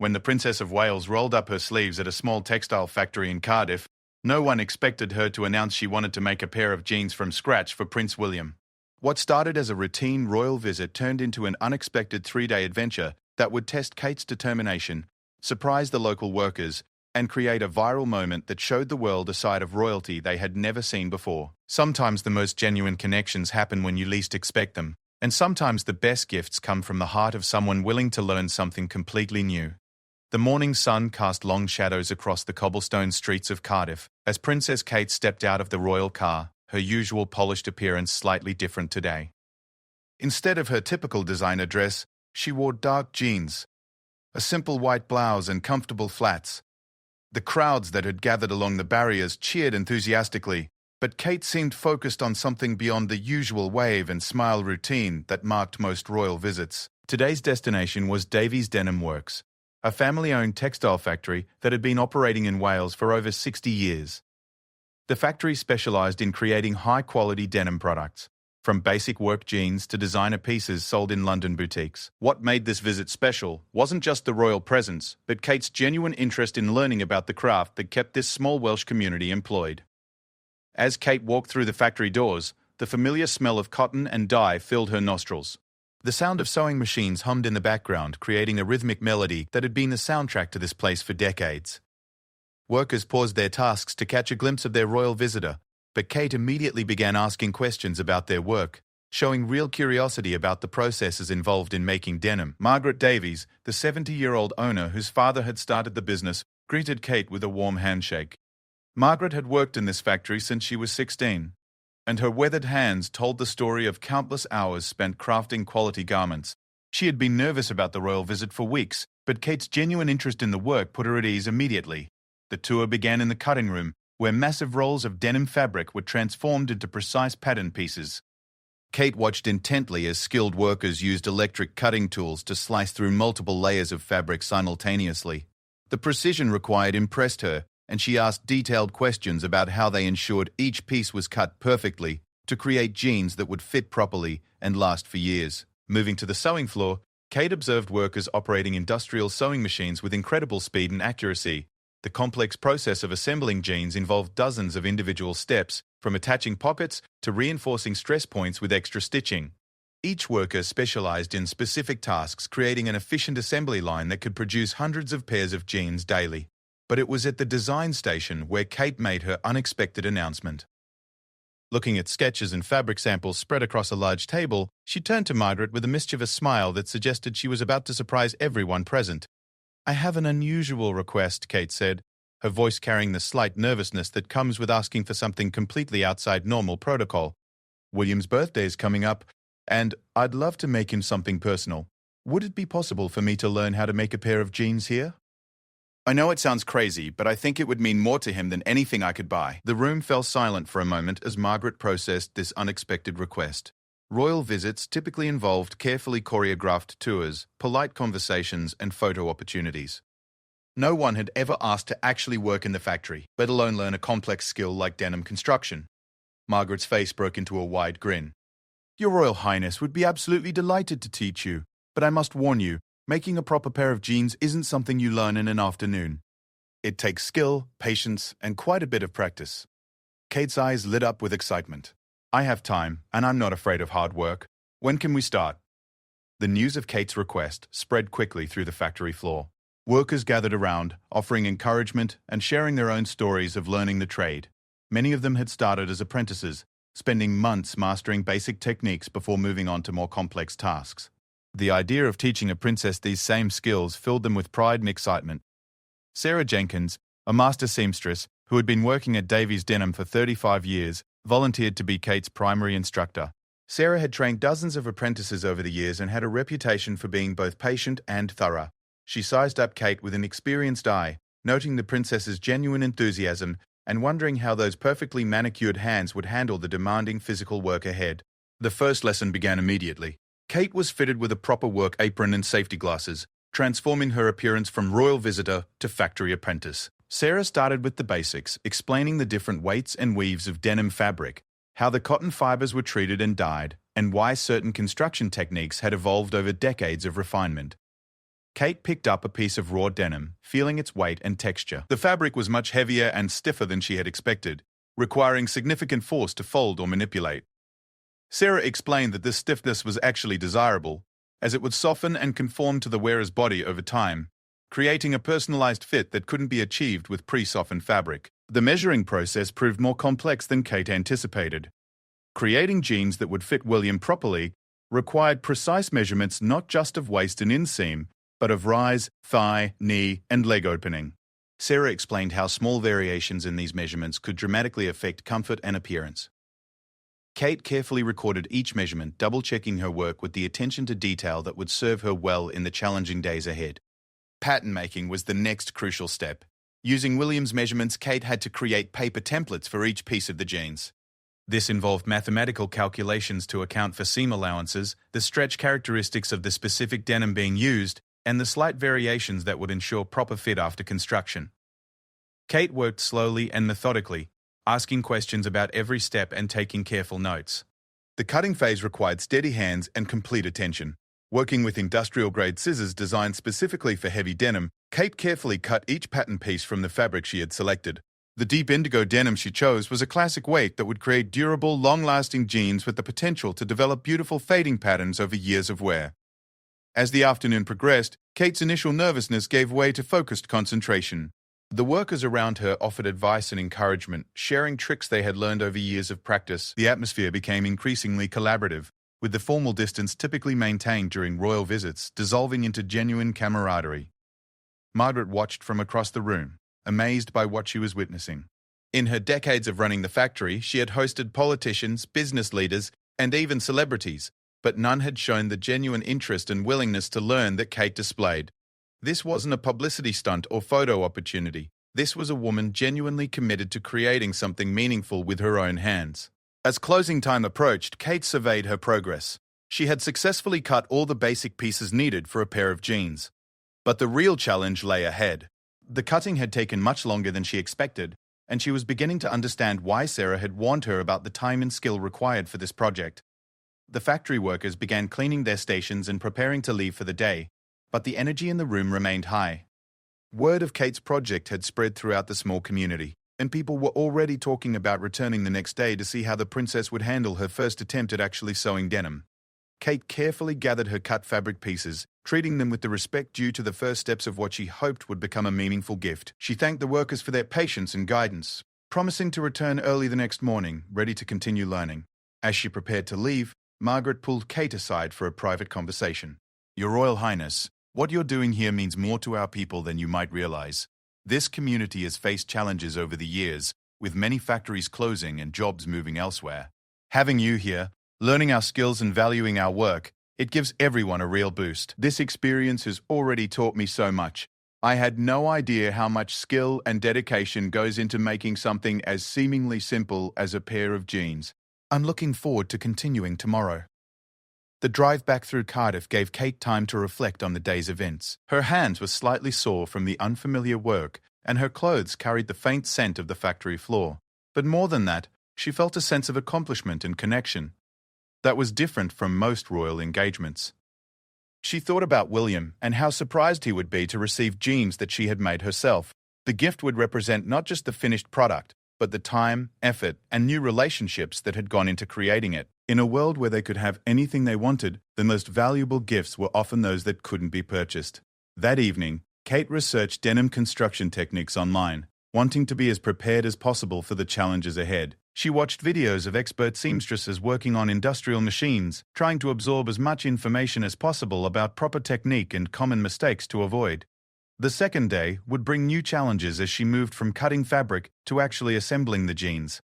When the Princess of Wales rolled up her sleeves at a small textile factory in Cardiff, no one expected her to announce she wanted to make a pair of jeans from scratch for Prince William. What started as a routine royal visit turned into an unexpected 3-day adventure that would test Kate's determination, surprise the local workers, and create a viral moment that showed the world a side of royalty they had never seen before. Sometimes the most genuine connections happen when you least expect them, and sometimes the best gifts come from the heart of someone willing to learn something completely new. The morning sun cast long shadows across the cobblestone streets of Cardiff as Princess Kate stepped out of the royal car, her usual polished appearance slightly different today. Instead of her typical designer dress, she wore dark jeans, a simple white blouse and comfortable flats. The crowds that had gathered along the barriers cheered enthusiastically, but Kate seemed focused on something beyond the usual wave and smile routine that marked most royal visits. Today's destination was Davies Denim Works, a family-owned textile factory that had been operating in Wales for over 60 years. The factory specialised in creating high-quality denim products, from basic work jeans to designer pieces sold in London boutiques. What made this visit special wasn't just the royal presence, but Kate's genuine interest in learning about the craft that kept this small Welsh community employed. As Kate walked through the factory doors, the familiar smell of cotton and dye filled her nostrils. The sound of sewing machines hummed in the background, creating a rhythmic melody that had been the soundtrack to this place for decades. Workers paused their tasks to catch a glimpse of their royal visitor, but Kate immediately began asking questions about their work, showing real curiosity about the processes involved in making denim. Margaret Davies, the 70-year-old owner whose father had started the business, greeted Kate with a warm handshake. Margaret had worked in this factory since she was 16. And her weathered hands told the story of countless hours spent crafting quality garments. She had been nervous about the royal visit for weeks, but Kate's genuine interest in the work put her at ease immediately. The tour began in the cutting room, where massive rolls of denim fabric were transformed into precise pattern pieces. Kate watched intently as skilled workers used electric cutting tools to slice through multiple layers of fabric simultaneously. The precision required impressed her, and she asked detailed questions about how they ensured each piece was cut perfectly to create jeans that would fit properly and last for years. Moving to the sewing floor, Kate observed workers operating industrial sewing machines with incredible speed and accuracy. The complex process of assembling jeans involved dozens of individual steps, from attaching pockets to reinforcing stress points with extra stitching. Each worker specialized in specific tasks, creating an efficient assembly line that could produce hundreds of pairs of jeans daily. But it was at the design station where Kate made her unexpected announcement. Looking at sketches and fabric samples spread across a large table, she turned to Margaret with a mischievous smile that suggested she was about to surprise everyone present. "I have an unusual request," Kate said, her voice carrying the slight nervousness that comes with asking for something completely outside normal protocol. "William's birthday is coming up, and I'd love to make him something personal. Would it be possible for me to learn how to make a pair of jeans here?" "I know it sounds crazy, but I think it would mean more to him than anything I could buy." The room fell silent for a moment as Margaret processed this unexpected request. Royal visits typically involved carefully choreographed tours, polite conversations, and photo opportunities. No one had ever asked to actually work in the factory, let alone learn a complex skill like denim construction. Margaret's face broke into a wide grin. "Your Royal Highness would be absolutely delighted to teach you, but I must warn you, making a proper pair of jeans isn't something you learn in an afternoon. It takes skill, patience, and quite a bit of practice." Kate's eyes lit up with excitement. "I have time, and I'm not afraid of hard work. When can we start?" The news of Kate's request spread quickly through the factory floor. Workers gathered around, offering encouragement and sharing their own stories of learning the trade. Many of them had started as apprentices, spending months mastering basic techniques before moving on to more complex tasks. The idea of teaching a princess these same skills filled them with pride and excitement. Sarah Jenkins, a master seamstress who had been working at Davies Denim for 35 years, volunteered to be Kate's primary instructor. Sarah had trained dozens of apprentices over the years and had a reputation for being both patient and thorough. She sized up Kate with an experienced eye, noting the princess's genuine enthusiasm and wondering how those perfectly manicured hands would handle the demanding physical work ahead. The first lesson began immediately. Kate was fitted with a proper work apron and safety glasses, transforming her appearance from royal visitor to factory apprentice. Sarah started with the basics, explaining the different weights and weaves of denim fabric, how the cotton fibers were treated and dyed, and why certain construction techniques had evolved over decades of refinement. Kate picked up a piece of raw denim, feeling its weight and texture. The fabric was much heavier and stiffer than she had expected, requiring significant force to fold or manipulate. Sarah explained that this stiffness was actually desirable, as it would soften and conform to the wearer's body over time, creating a personalized fit that couldn't be achieved with pre-softened fabric. The measuring process proved more complex than Kate anticipated. Creating jeans that would fit William properly required precise measurements not just of waist and inseam, but of rise, thigh, knee, and leg opening. Sarah explained how small variations in these measurements could dramatically affect comfort and appearance. Kate carefully recorded each measurement, double-checking her work with the attention to detail that would serve her well in the challenging days ahead. Pattern making was the next crucial step. Using William's measurements, Kate had to create paper templates for each piece of the jeans. This involved mathematical calculations to account for seam allowances, the stretch characteristics of the specific denim being used, and the slight variations that would ensure proper fit after construction. Kate worked slowly and methodically, asking questions about every step and taking careful notes. The cutting phase required steady hands and complete attention. Working with industrial-grade scissors designed specifically for heavy denim, Kate carefully cut each pattern piece from the fabric she had selected. The deep indigo denim she chose was a classic weight that would create durable, long-lasting jeans with the potential to develop beautiful fading patterns over years of wear. As the afternoon progressed, Kate's initial nervousness gave way to focused concentration. The workers around her offered advice and encouragement, sharing tricks they had learned over years of practice. The atmosphere became increasingly collaborative, with the formal distance typically maintained during royal visits dissolving into genuine camaraderie. Margaret watched from across the room, amazed by what she was witnessing. In her decades of running the factory, she had hosted politicians, business leaders, and even celebrities, but none had shown the genuine interest and willingness to learn that Kate displayed. This wasn't a publicity stunt or photo opportunity. This was a woman genuinely committed to creating something meaningful with her own hands. As closing time approached, Kate surveyed her progress. She had successfully cut all the basic pieces needed for a pair of jeans. But the real challenge lay ahead. The cutting had taken much longer than she expected, and she was beginning to understand why Sarah had warned her about the time and skill required for this project. The factory workers began cleaning their stations and preparing to leave for the day, but the energy in the room remained high. Word of Kate's project had spread throughout the small community, and people were already talking about returning the next day to see how the princess would handle her first attempt at actually sewing denim. Kate carefully gathered her cut fabric pieces, treating them with the respect due to the first steps of what she hoped would become a meaningful gift. She thanked the workers for their patience and guidance, promising to return early the next morning, ready to continue learning. As she prepared to leave, Margaret pulled Kate aside for a private conversation. "Your Royal Highness, what you're doing here means more to our people than you might realize. This community has faced challenges over the years, with many factories closing and jobs moving elsewhere. Having you here, learning our skills and valuing our work, it gives everyone a real boost. This experience has already taught me so much. I had no idea how much skill and dedication goes into making something as seemingly simple as a pair of jeans. I'm looking forward to continuing tomorrow." The drive back through Cardiff gave Kate time to reflect on the day's events. Her hands were slightly sore from the unfamiliar work, and her clothes carried the faint scent of the factory floor. But more than that, she felt a sense of accomplishment and connection that was different from most royal engagements. She thought about William and how surprised he would be to receive jeans that she had made herself. The gift would represent not just the finished product, but the time, effort, and new relationships that had gone into creating it. In a world where they could have anything they wanted, the most valuable gifts were often those that couldn't be purchased. That evening, Kate researched denim construction techniques online, wanting to be as prepared as possible for the challenges ahead. She watched videos of expert seamstresses working on industrial machines, trying to absorb as much information as possible about proper technique and common mistakes to avoid. The second day would bring new challenges as she moved from cutting fabric to actually assembling the jeans.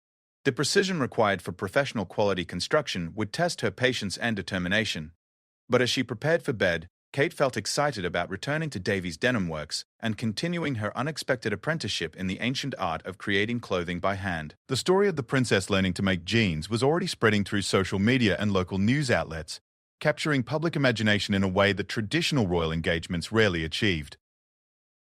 The precision required for professional quality construction would test her patience and determination. But as she prepared for bed, Kate felt excited about returning to Davy's Denim Works and continuing her unexpected apprenticeship in the ancient art of creating clothing by hand. The story of the princess learning to make jeans was already spreading through social media and local news outlets, capturing public imagination in a way that traditional royal engagements rarely achieved.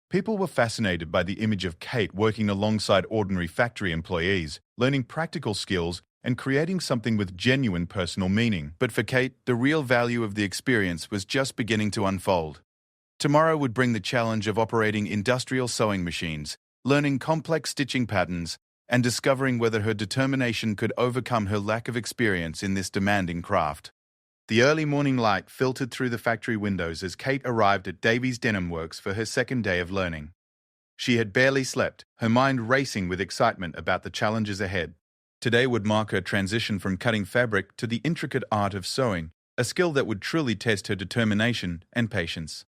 People were fascinated by the image of Kate working alongside ordinary factory employees, learning practical skills and creating something with genuine personal meaning. But for Kate, the real value of the experience was just beginning to unfold. Tomorrow would bring the challenge of operating industrial sewing machines, learning complex stitching patterns, and discovering whether her determination could overcome her lack of experience in this demanding craft. The early morning light filtered through the factory windows as Kate arrived at Davies Denim Works for her second day of learning. She had barely slept, her mind racing with excitement about the challenges ahead. Today would mark her transition from cutting fabric to the intricate art of sewing, a skill that would truly test her determination and patience.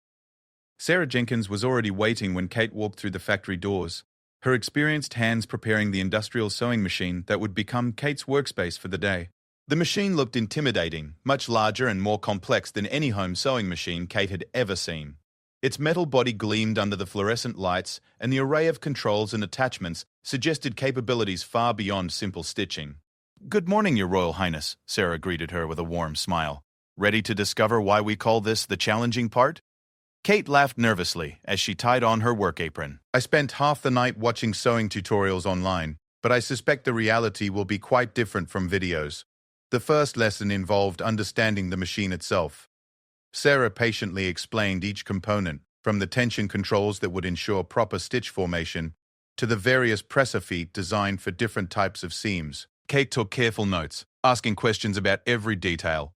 Sarah Jenkins was already waiting when Kate walked through the factory doors, her experienced hands preparing the industrial sewing machine that would become Kate's workspace for the day. The machine looked intimidating, much larger and more complex than any home sewing machine Kate had ever seen. Its metal body gleamed under the fluorescent lights, and the array of controls and attachments suggested capabilities far beyond simple stitching. "Good morning, Your Royal Highness," Sarah greeted her with a warm smile. "Ready to discover why we call this the challenging part?" Kate laughed nervously as she tied on her work apron. "I spent half the night watching sewing tutorials online, but I suspect the reality will be quite different from videos. The first lesson involved understanding the machine itself." Sarah patiently explained each component, from the tension controls that would ensure proper stitch formation to the various presser feet designed for different types of seams. Kate took careful notes, asking questions about every detail.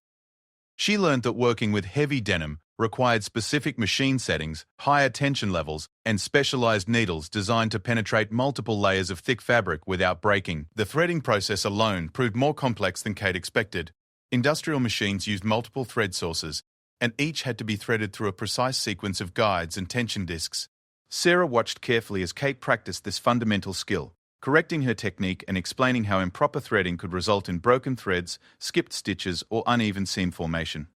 She learned that working with heavy denim required specific machine settings, higher tension levels, and specialized needles designed to penetrate multiple layers of thick fabric without breaking. The threading process alone proved more complex than Kate expected. Industrial machines used multiple thread sources, and each had to be threaded through a precise sequence of guides and tension discs. Sarah watched carefully as Kate practiced this fundamental skill, correcting her technique and explaining how improper threading could result in broken threads, skipped stitches, or uneven seam formation.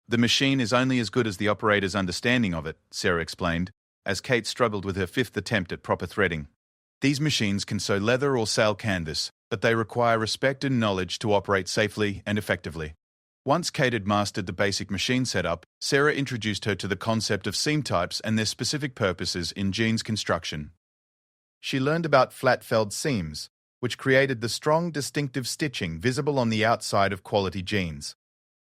"The machine is only as good as the operator's understanding of it," Sarah explained, as Kate struggled with her fifth attempt at proper threading. "These machines can sew leather or sail canvas, but they require respect and knowledge to operate safely and effectively." Once Kate had mastered the basic machine setup, Sarah introduced her to the concept of seam types and their specific purposes in jeans construction. She learned about flat-felled seams, which created the strong, distinctive stitching visible on the outside of quality jeans.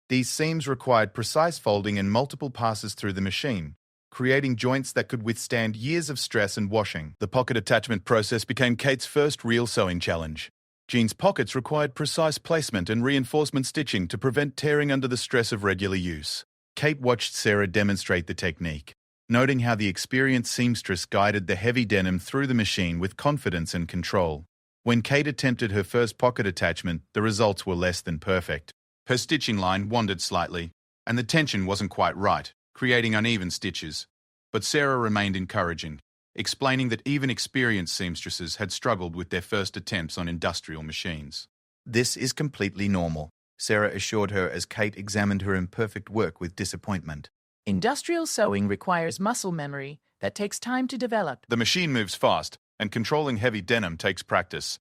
These seams required precise folding and multiple passes through the machine, creating joints that could withstand years of stress and washing. The pocket attachment process became Kate's first real sewing challenge. Jeans pockets required precise placement and reinforcement stitching to prevent tearing under the stress of regular use. Kate watched Sarah demonstrate the technique, noting how the experienced seamstress guided the heavy denim through the machine with confidence and control. When Kate attempted her first pocket attachment, the results were less than perfect. Her stitching line wandered slightly, and the tension wasn't quite right, creating uneven stitches. But Sarah remained encouraging, explaining that even experienced seamstresses had struggled with their first attempts on industrial machines. "This is completely normal," Sarah assured her as Kate examined her imperfect work with disappointment. Industrial sewing requires muscle memory that takes time to develop. "The machine moves fast, and controlling heavy denim takes practice."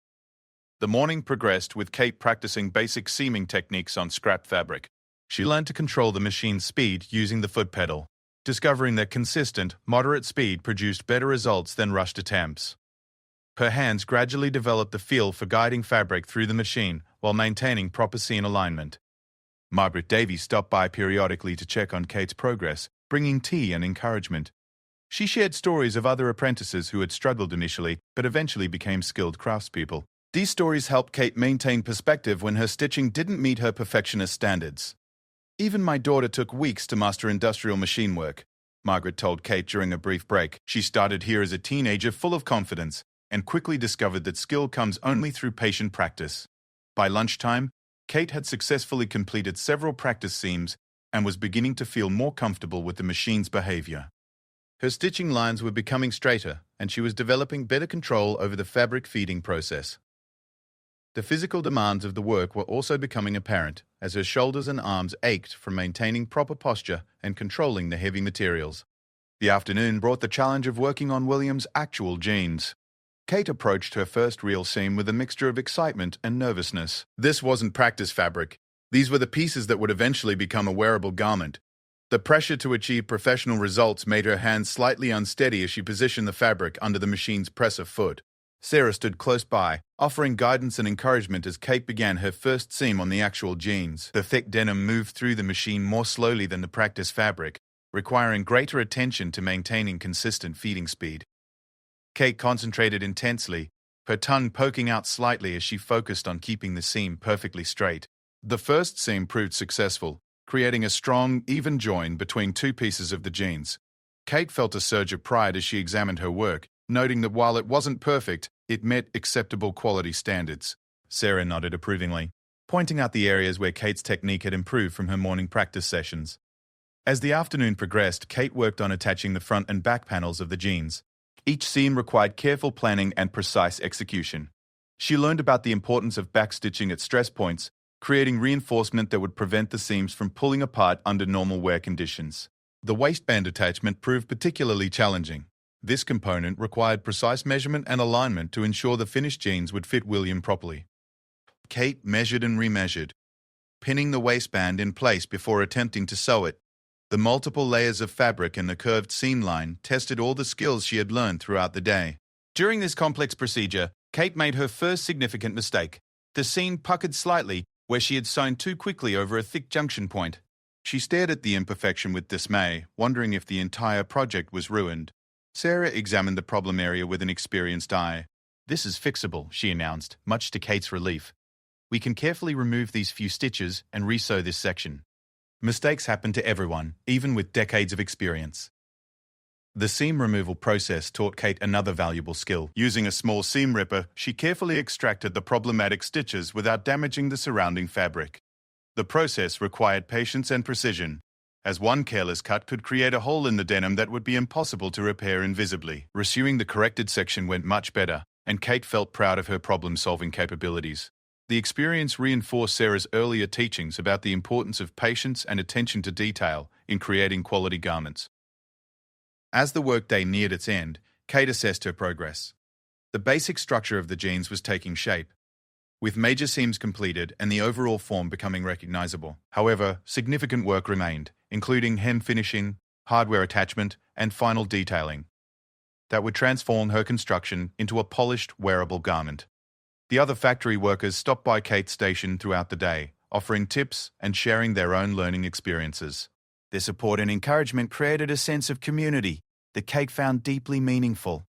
The morning progressed with Kate practicing basic seaming techniques on scrap fabric. She learned to control the machine's speed using the foot pedal, discovering that consistent, moderate speed produced better results than rushed attempts. Her hands gradually developed the feel for guiding fabric through the machine while maintaining proper seam alignment. Margaret Davies stopped by periodically to check on Kate's progress, bringing tea and encouragement. She shared stories of other apprentices who had struggled initially but eventually became skilled craftspeople. These stories helped Kate maintain perspective when her stitching didn't meet her perfectionist standards. "Even my daughter took weeks to master industrial machine work," Margaret told Kate during a brief break. "She started here as a teenager full of confidence and quickly discovered that skill comes only through patient practice." By lunchtime, Kate had successfully completed several practice seams and was beginning to feel more comfortable with the machine's behavior. Her stitching lines were becoming straighter, and she was developing better control over the fabric feeding process. The physical demands of the work were also becoming apparent as her shoulders and arms ached from maintaining proper posture and controlling the heavy materials. The afternoon brought the challenge of working on William's actual jeans. Kate approached her first real seam with a mixture of excitement and nervousness. This wasn't practice fabric. These were the pieces that would eventually become a wearable garment. The pressure to achieve professional results made her hands slightly unsteady as she positioned the fabric under the machine's presser foot. Sarah stood close by, offering guidance and encouragement as Kate began her first seam on the actual jeans. The thick denim moved through the machine more slowly than the practice fabric, requiring greater attention to maintaining consistent feeding speed. Kate concentrated intensely, her tongue poking out slightly as she focused on keeping the seam perfectly straight. The first seam proved successful, creating a strong, even join between two pieces of the jeans. Kate felt a surge of pride as she examined her work, noting that while it wasn't perfect, it met acceptable quality standards. Sarah nodded approvingly, pointing out the areas where Kate's technique had improved from her morning practice sessions. As the afternoon progressed, Kate worked on attaching the front and back panels of the jeans. Each seam required careful planning and precise execution. She learned about the importance of backstitching at stress points, creating reinforcement that would prevent the seams from pulling apart under normal wear conditions. The waistband attachment proved particularly challenging. This component required precise measurement and alignment to ensure the finished jeans would fit William properly. Kate measured and remeasured, pinning the waistband in place before attempting to sew it. The multiple layers of fabric and the curved seam line tested all the skills she had learned throughout the day. During this complex procedure, Kate made her first significant mistake. The seam puckered slightly where she had sewn too quickly over a thick junction point. She stared at the imperfection with dismay, wondering if the entire project was ruined. Sarah examined the problem area with an experienced eye. "This is fixable," she announced, much to Kate's relief. "We can carefully remove these few stitches and resew this section." Mistakes happen to everyone, even with decades of experience. The seam removal process taught Kate another valuable skill. Using a small seam ripper, she carefully extracted the problematic stitches without damaging the surrounding fabric. The process required patience and precision, as one careless cut could create a hole in the denim that would be impossible to repair invisibly. Resewing the corrected section went much better, and Kate felt proud of her problem-solving capabilities. The experience reinforced Sarah's earlier teachings about the importance of patience and attention to detail in creating quality garments. As the workday neared its end, Kate assessed her progress. The basic structure of the jeans was taking shape, with major seams completed and the overall form becoming recognizable. However, significant work remained, including hem finishing, hardware attachment, and final detailing, that would transform her construction into a polished, wearable garment. The other factory workers stopped by Kate's station throughout the day, offering tips and sharing their own learning experiences. Their support and encouragement created a sense of community that Kate found deeply meaningful.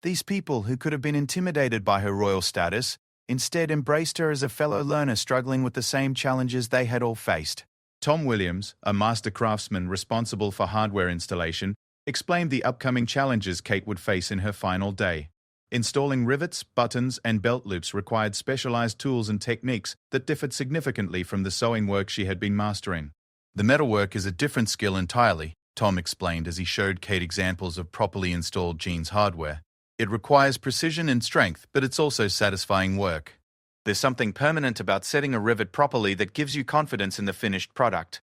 These people, who could have been intimidated by her royal status, instead embraced her as a fellow learner struggling with the same challenges they had all faced. Tom Williams, a master craftsman responsible for hardware installation, explained the upcoming challenges Kate would face in her final day. Installing rivets, buttons, and belt loops required specialized tools and techniques that differed significantly from the sewing work she had been mastering. "The metalwork is a different skill entirely," Tom explained as he showed Kate examples of properly installed jeans hardware. "It requires precision and strength, but it's also satisfying work. There's something permanent about setting a rivet properly that gives you confidence in the finished product."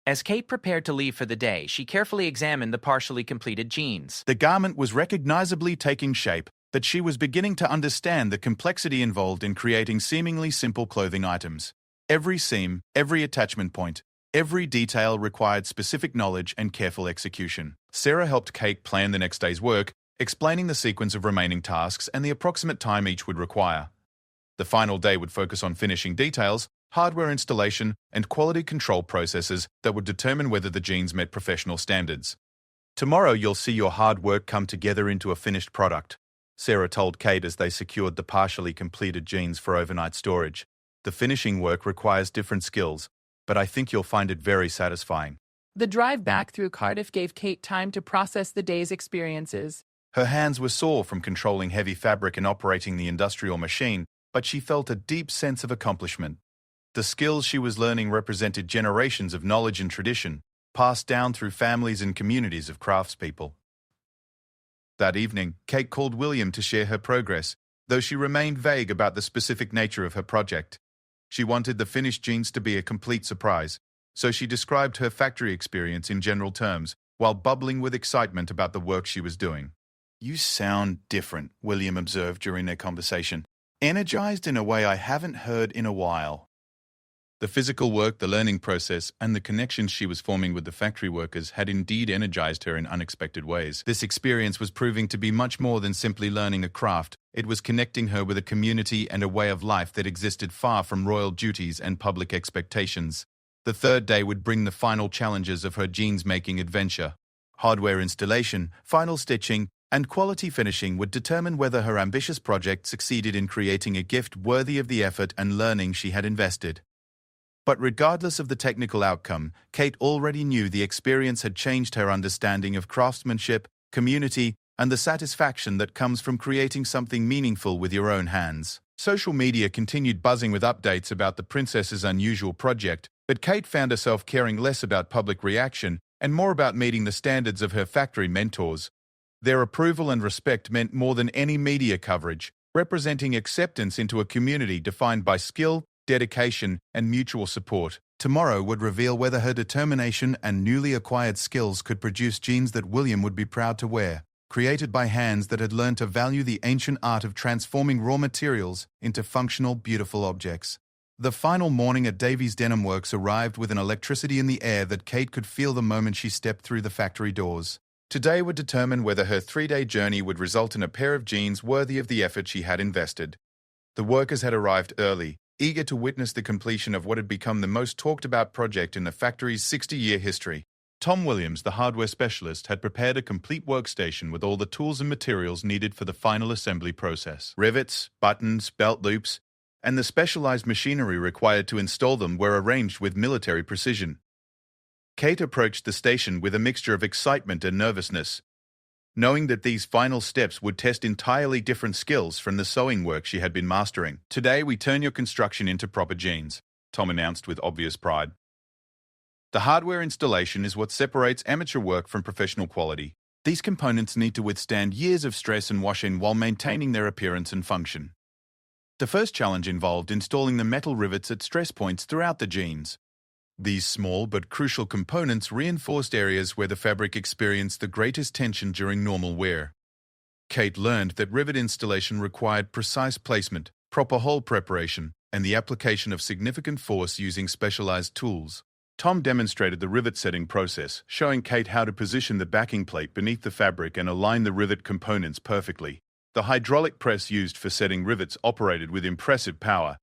As Kate prepared to leave for the day, she carefully examined the partially completed jeans. The garment was recognizably taking shape, but she was beginning to understand the complexity involved in creating seemingly simple clothing items. Every seam, every attachment point, every detail required specific knowledge and careful execution. Sarah helped Kate plan the next day's work, explaining the sequence of remaining tasks and the approximate time each would require. The final day would focus on finishing details, hardware installation, and quality control processes that would determine whether the jeans met professional standards. "Tomorrow you'll see your hard work come together into a finished product," Sarah told Kate as they secured the partially completed jeans for overnight storage. "The finishing work requires different skills, but I think you'll find it very satisfying." The drive back through Cardiff gave Kate time to process the day's experiences. Her hands were sore from controlling heavy fabric and operating the industrial machine, but she felt a deep sense of accomplishment. The skills she was learning represented generations of knowledge and tradition, passed down through families and communities of craftspeople. That evening, Kate called William to share her progress, though she remained vague about the specific nature of her project. She wanted the finished jeans to be a complete surprise, so she described her factory experience in general terms, while bubbling with excitement about the work she was doing. "You sound different," William observed during their conversation. "Energized in a way I haven't heard in a while." The physical work, the learning process, and the connections she was forming with the factory workers had indeed energized her in unexpected ways. This experience was proving to be much more than simply learning a craft. It was connecting her with a community and a way of life that existed far from royal duties and public expectations. The third day would bring the final challenges of her jeans-making adventure. Hardware installation, final stitching, and quality finishing would determine whether her ambitious project succeeded in creating a gift worthy of the effort and learning she had invested. But regardless of the technical outcome, Kate already knew the experience had changed her understanding of craftsmanship, community, and the satisfaction that comes from creating something meaningful with your own hands. Social media continued buzzing with updates about the princess's unusual project, but Kate found herself caring less about public reaction and more about meeting the standards of her factory mentors. Their approval and respect meant more than any media coverage, representing acceptance into a community defined by skill, dedication, and mutual support. Tomorrow would reveal whether her determination and newly acquired skills could produce jeans that William would be proud to wear, created by hands that had learned to value the ancient art of transforming raw materials into functional, beautiful objects. The final morning at Davies Denim Works arrived with an electricity in the air that Kate could feel the moment she stepped through the factory doors. Today would determine whether her 3-day journey would result in a pair of jeans worthy of the effort she had invested. The workers had arrived early, eager to witness the completion of what had become the most talked-about project in the factory's 60-year history. Tom Williams, the hardware specialist, had prepared a complete workstation with all the tools and materials needed for the final assembly process. Rivets, buttons, belt loops, and the specialized machinery required to install them were arranged with military precision. Kate approached the station with a mixture of excitement and nervousness, knowing that these final steps would test entirely different skills from the sewing work she had been mastering. "Today we turn your construction into proper jeans," Tom announced with obvious pride. The hardware installation is what separates amateur work from professional quality. These components need to withstand years of stress and wash-in while maintaining their appearance and function. The first challenge involved installing the metal rivets at stress points throughout the jeans. These small but crucial components reinforced areas where the fabric experienced the greatest tension during normal wear. Kate learned that rivet installation required precise placement, proper hole preparation, and the application of significant force using specialized tools. Tom demonstrated the rivet setting process, showing Kate how to position the backing plate beneath the fabric and align the rivet components perfectly. The hydraulic press used for setting rivets operated with impressive power,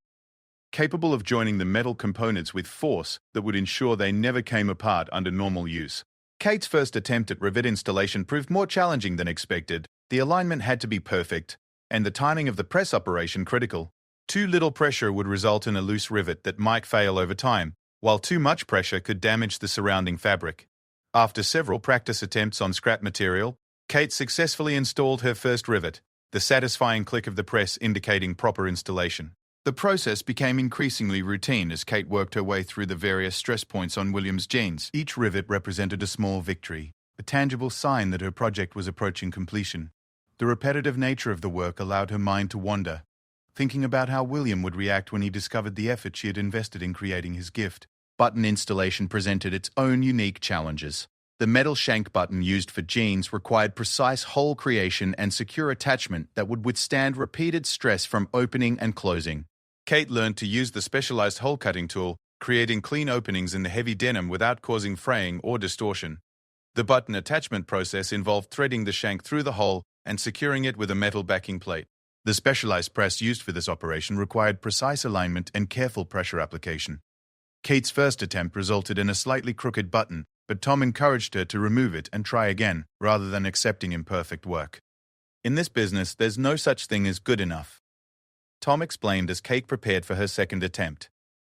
capable of joining the metal components with force that would ensure they never came apart under normal use. Kate's first attempt at rivet installation proved more challenging than expected. The alignment had to be perfect, and the timing of the press operation critical. Too little pressure would result in a loose rivet that might fail over time, while too much pressure could damage the surrounding fabric. After several practice attempts on scrap material, Kate successfully installed her first rivet, the satisfying click of the press indicating proper installation. The process became increasingly routine as Kate worked her way through the various stress points on William's jeans. Each rivet represented a small victory, a tangible sign that her project was approaching completion. The repetitive nature of the work allowed her mind to wander, thinking about how William would react when he discovered the effort she had invested in creating his gift. Button installation presented its own unique challenges. The metal shank button used for jeans required precise hole creation and secure attachment that would withstand repeated stress from opening and closing. Kate learned to use the specialized hole-cutting tool, creating clean openings in the heavy denim without causing fraying or distortion. The button attachment process involved threading the shank through the hole and securing it with a metal backing plate. The specialized press used for this operation required precise alignment and careful pressure application. Kate's first attempt resulted in a slightly crooked button, but Tom encouraged her to remove it and try again, rather than accepting imperfect work. "In this business, there's no such thing as good enough," Tom explained as Kate prepared for her second attempt.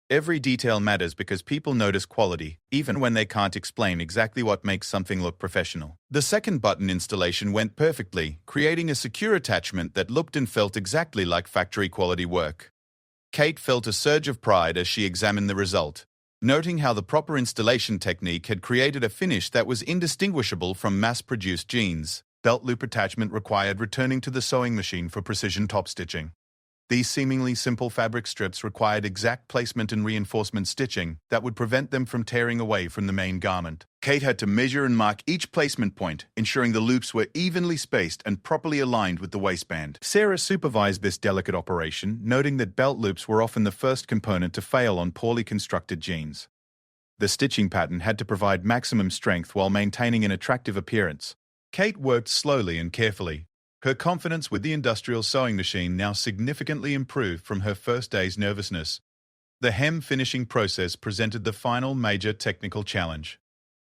"Every detail matters because people notice quality, even when they can't explain exactly what makes something look professional." The second button installation went perfectly, creating a secure attachment that looked and felt exactly like factory-quality work. Kate felt a surge of pride as she examined the result, noting how the proper installation technique had created a finish that was indistinguishable from mass-produced jeans. Belt loop attachment required returning to the sewing machine for precision top stitching. These seemingly simple fabric strips required exact placement and reinforcement stitching that would prevent them from tearing away from the main garment. Kate had to measure and mark each placement point, ensuring the loops were evenly spaced and properly aligned with the waistband. Sarah supervised this delicate operation, noting that belt loops were often the first component to fail on poorly constructed jeans. The stitching pattern had to provide maximum strength while maintaining an attractive appearance. Kate worked slowly and carefully. Her confidence with the industrial sewing machine now significantly improved from her first day's nervousness. The hem finishing process presented the final major technical challenge.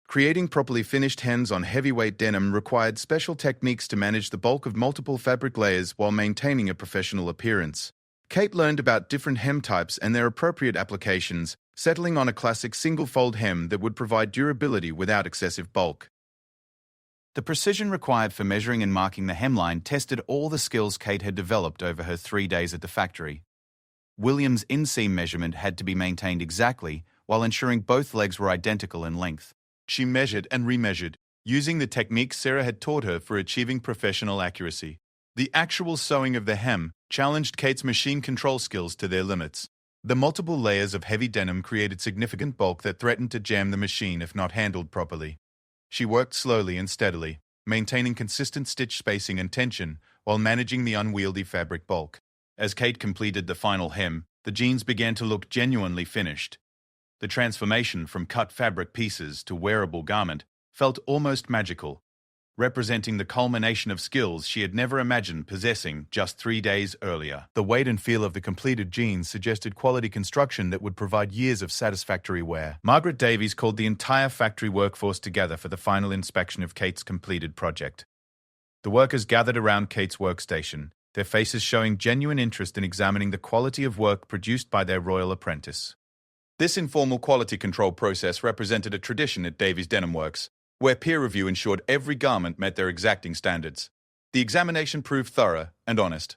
Creating properly finished hems on heavyweight denim required special techniques to manage the bulk of multiple fabric layers while maintaining a professional appearance. Kate learned about different hem types and their appropriate applications, settling on a classic single-fold hem that would provide durability without excessive bulk. The precision required for measuring and marking the hemline tested all the skills Kate had developed over her 3 days at the factory. William's inseam measurement had to be maintained exactly, while ensuring both legs were identical in length. She measured and remeasured, using the techniques Sarah had taught her for achieving professional accuracy. The actual sewing of the hem challenged Kate's machine control skills to their limits. The multiple layers of heavy denim created significant bulk that threatened to jam the machine if not handled properly. She worked slowly and steadily, maintaining consistent stitch spacing and tension while managing the unwieldy fabric bulk. As Kate completed the final hem, the jeans began to look genuinely finished. The transformation from cut fabric pieces to wearable garment felt almost magical, representing the culmination of skills she had never imagined possessing just 3 days earlier. The weight and feel of the completed jeans suggested quality construction that would provide years of satisfactory wear. Margaret Davies called the entire factory workforce together for the final inspection of Kate's completed project. The workers gathered around Kate's workstation, their faces showing genuine interest in examining the quality of work produced by their royal apprentice. This informal quality control process represented a tradition at Davies Denim Works, where peer review ensured every garment met their exacting standards. The examination proved thorough and honest.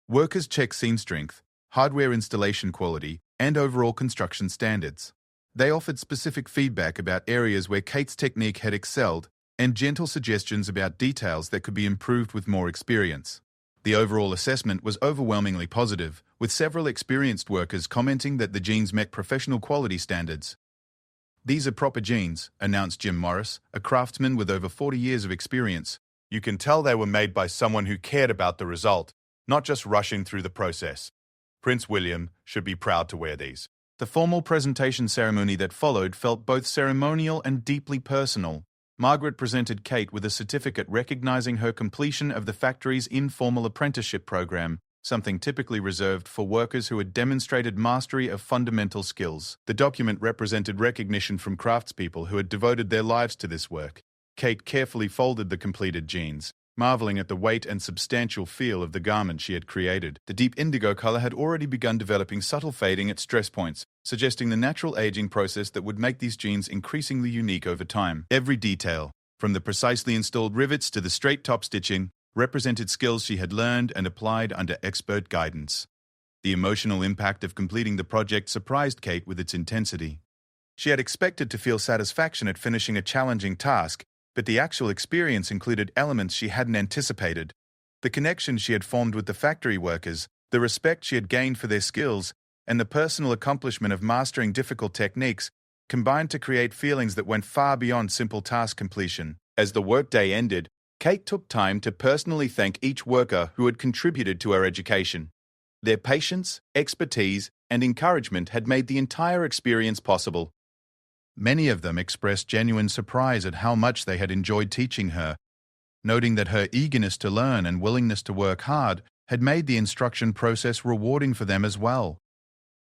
Workers checked seam strength, hardware installation quality, and overall construction standards. They offered specific feedback about areas where Kate's technique had excelled and gentle suggestions about details that could be improved with more experience. The overall assessment was overwhelmingly positive, with several experienced workers commenting that the jeans met professional quality standards. "These are proper jeans," announced Jim Morris, a craftsman with over 40 years of experience. "You can tell they were made by someone who cared about the result, not just rushing through the process. Prince William should be proud to wear these." The formal presentation ceremony that followed felt both ceremonial and deeply personal. Margaret presented Kate with a certificate recognizing her completion of the factory's informal apprenticeship program, something typically reserved for workers who had demonstrated mastery of fundamental skills. The document represented recognition from craftspeople who had devoted their lives to this work. Kate carefully folded the completed jeans, marveling at the weight and substantial feel of the garment she had created. The deep indigo color had already begun developing subtle fading at stress points, suggesting the natural aging process that would make these jeans increasingly unique over time. Every detail, from the precisely installed rivets to the straight top stitching, represented skills she had learned and applied under expert guidance. The emotional impact of completing the project surprised Kate with its intensity. She had expected to feel satisfaction at finishing a challenging task, but the actual experience included elements she hadn't anticipated. The connection she had formed with the factory workers, the respect she had gained for their skills, and the personal accomplishment of mastering difficult techniques combined to create feelings that went far beyond simple task completion. As the workday ended, Kate took time to personally thank each worker who had contributed to her education. Their patience, expertise, and encouragement had made the entire experience possible. Many of them expressed genuine surprise at how much they had enjoyed teaching her, noting that her eagerness to learn and willingness to work hard had made the instruction process rewarding for them as well.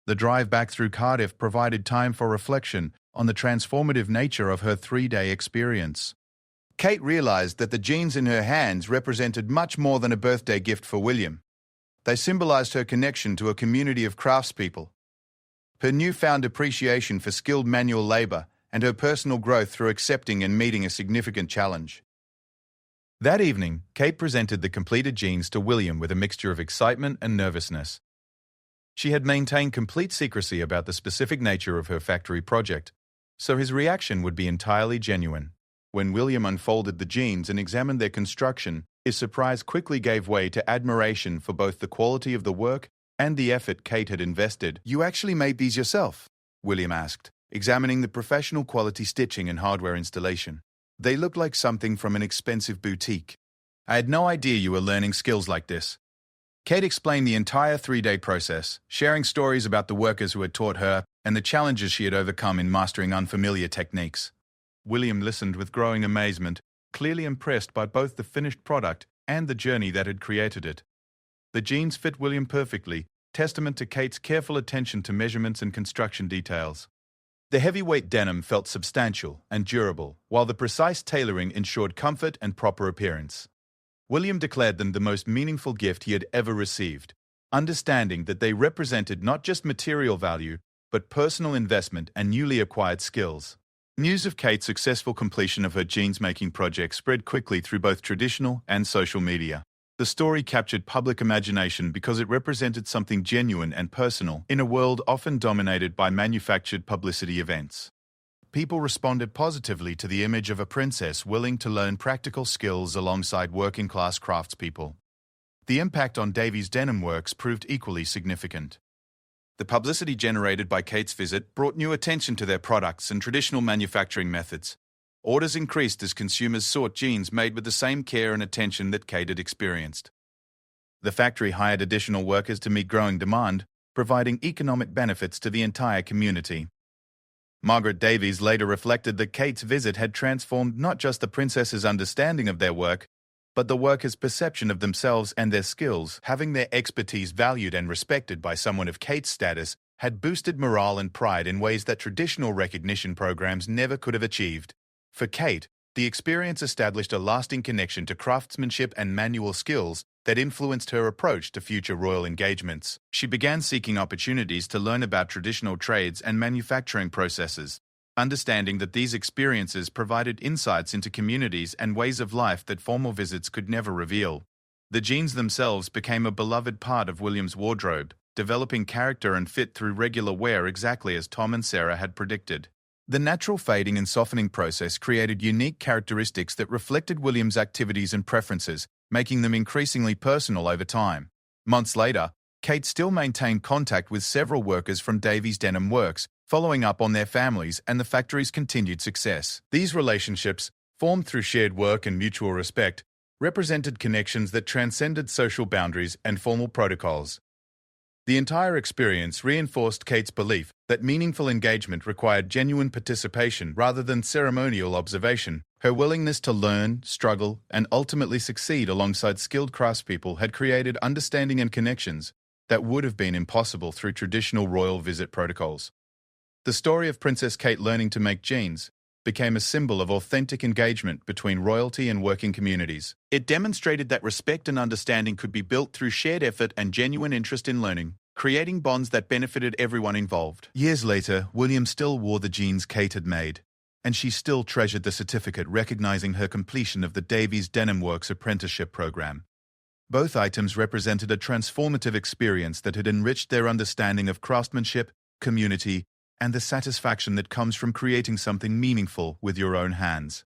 The drive back through Cardiff provided time for reflection on the transformative nature of her 3-day experience. Kate realized that the jeans in her hands represented much more than a birthday gift for William. They symbolized her connection to a community of craftspeople, her newfound appreciation for skilled manual labor, and her personal growth through accepting and meeting a significant challenge. That evening, Kate presented the completed jeans to William with a mixture of excitement and nervousness. She had maintained complete secrecy about the specific nature of her factory project, so his reaction would be entirely genuine. When William unfolded the jeans and examined their construction, his surprise quickly gave way to admiration for both the quality of the work and the effort Kate had invested. "You actually made these yourself?" William asked, examining the professional quality stitching and hardware installation. "They look like something from an expensive boutique. I had no idea you were learning skills like this." Kate explained the entire 3-day process, sharing stories about the workers who had taught her and the challenges she had overcome in mastering unfamiliar techniques. William listened with growing amazement, clearly impressed by both the finished product and the journey that had created it. The jeans fit William perfectly, testament to Kate's careful attention to measurements and construction details. The heavyweight denim felt substantial and durable, while the precise tailoring ensured comfort and proper appearance. William declared them the most meaningful gift he had ever received, understanding that they represented not just material value, but personal investment and newly acquired skills. News of Kate's successful completion of her jeans-making project spread quickly through both traditional and social media. The story captured public imagination because it represented something genuine and personal in a world often dominated by manufactured publicity events. People responded positively to the image of a princess willing to learn practical skills alongside working-class craftspeople. The impact on Davies Denim Works proved equally significant. The publicity generated by Kate's visit brought new attention to their products and traditional manufacturing methods. Orders increased as consumers sought jeans made with the same care and attention that Kate had experienced. The factory hired additional workers to meet growing demand, providing economic benefits to the entire community. Margaret Davies later reflected that Kate's visit had transformed not just the princess's understanding of their work, but the workers' perception of themselves and their skills. Having their expertise valued and respected by someone of Kate's status had boosted morale and pride in ways that traditional recognition programs never could have achieved. For Kate, the experience established a lasting connection to craftsmanship and manual skills that influenced her approach to future royal engagements. She began seeking opportunities to learn about traditional trades and manufacturing processes, understanding that these experiences provided insights into communities and ways of life that formal visits could never reveal. The jeans themselves became a beloved part of William's wardrobe, developing character and fit through regular wear exactly as Tom and Sarah had predicted. The natural fading and softening process created unique characteristics that reflected William's activities and preferences, making them increasingly personal over time. Months later, Kate still maintained contact with several workers from Davies Denim Works, following up on their families and the factory's continued success. These relationships, formed through shared work and mutual respect, represented connections that transcended social boundaries and formal protocols. The entire experience reinforced Kate's belief that meaningful engagement required genuine participation rather than ceremonial observation. Her willingness to learn, struggle, and ultimately succeed alongside skilled craftspeople had created understanding and connections that would have been impossible through traditional royal visit protocols. The story of Princess Kate learning to make jeans became a symbol of authentic engagement between royalty and working communities. It demonstrated that respect and understanding could be built through shared effort and genuine interest in learning, creating bonds that benefited everyone involved. Years later, William still wore the jeans Kate had made, and she still treasured the certificate recognizing her completion of the Davies Denim Works apprenticeship program. Both items represented a transformative experience that had enriched their understanding of craftsmanship, community, and the satisfaction that comes from creating something meaningful with your own hands.